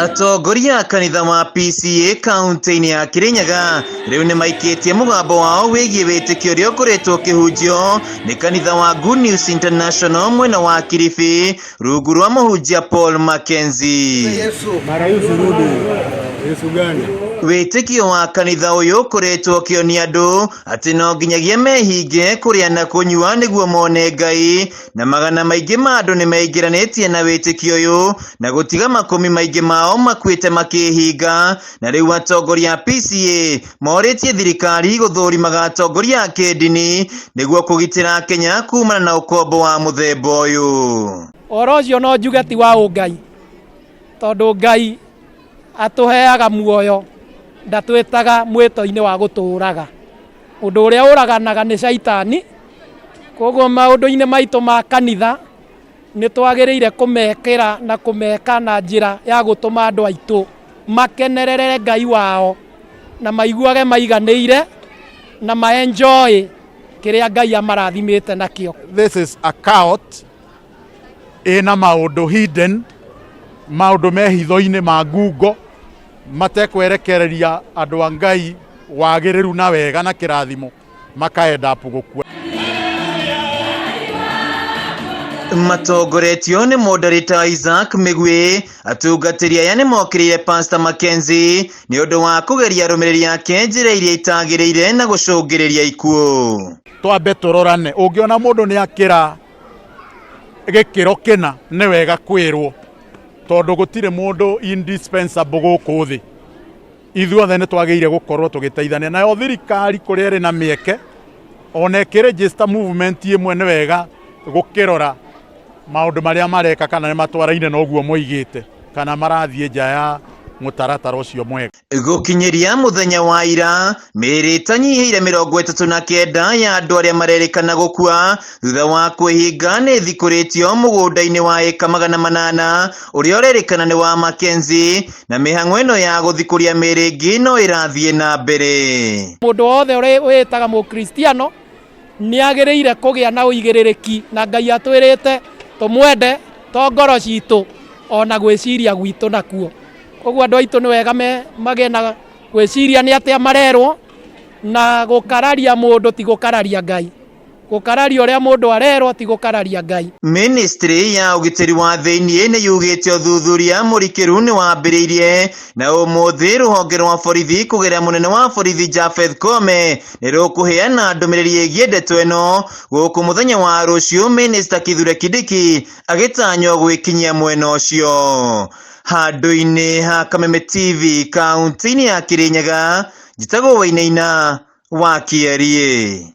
Atongoria kanitha wa PCA kaunti-ini ya Kirinyaga riu ni maikitie mugambo wao wigie witikio ria ukoretwo kihunjio ni kanitha wa Good News International mwena wa Kilifi rungu rwa muhunjia Paul Mackenzie. Yesu gani? Witikio wa kanitha uyu ukoretwo kionia andu ati no nginyagia mehinge kuria na kunyua niguo mone Ngai, na magana maingi ma andu ni meingiranitie na witikio uyu na gutiga makumi maingi mao makuite makihinga. Na riu atongoria PCA moritie thirikari guthurimaga atongoria a kidini niguo kugitira Kenya kumana na ukombo wa muthemba uyu. Oro ucio no njuge ti wa Ngai, tondu Ngai atuheaga muoyo, ndatwitaga mwito-ini wa guturaga. Undu uria uraganaga ni shaitani, koguo maundu-ini maitu ma kanitha ni twagiriire kumekira na kumeka na njira ya gutuma andu aitu makenerere Ngai wao na maiguage maiganiire na maenjoy kiria Ngai amarathimite nakio. This is a cult ina maundu hidden, maundu mehitho-ini ma ngungo matekwerekereria andu a Ngai wagiriru na wega na kirathimo makaenda gukua. Matongoretio ni Moderator Isaac Migwi atungatiria yani mokirire Pastor Mackenzie ni undu wa kugeria rumiriri yake njira iria itagiriire na gucungiriria ikuo. Twambe turorane, ungiona mundu ni akira gikiro kina ni wega kwirwo, tondu gutire mundu indispensable guku thi. Ithuothe ni twageire gukorwo tugiteithania nayo thirikari kuria ri na mieke ona register movement imwe ni wega gukirora maundu maria mareka kana ni matwaraine na uguo moigite kana marathie nja ya mutaratara ucio mwega. Gukinyiria muthenya wa ira miri tanyihiire 39 ya andu aria marerikana gukua thutha wa kwihinga ni thikuritio mugunda-ini wa eka 800 uria urerikana ni wa Mackenzie, na mihang'o ino ya guthikuria miri ingi no irathie na mbere. Mundu wothe witaga mukristiano ni agiriire kugia na uigiririki na Ngai atwirite tumwende to ngoro citu ona gwiciria gwitu nakuo. Koguo andu aitu ni wega mage na gwiciria ni atia marerwo na gukararia mundu ti gukararia Ngai. Gukararia uria mundu arerwo ti gukararia Ngai. Ministry ya ugitiri wa thiini ni yugite uthuthuria murikiru ni wambiriirie na umuthi ruhonge rwa borithi kugeria munene wa borithi Japheth Koome ni rukuheana ndumiriri yegie ndeto ino guku muthenya wa rucio Minister Kithure Kindiki agitanywo gwikinyia mwena ucio. Handu-ini ha Kameme TV kaunti-ini ya Kirinyaga, njitagwo Wainaina wa Kiarie.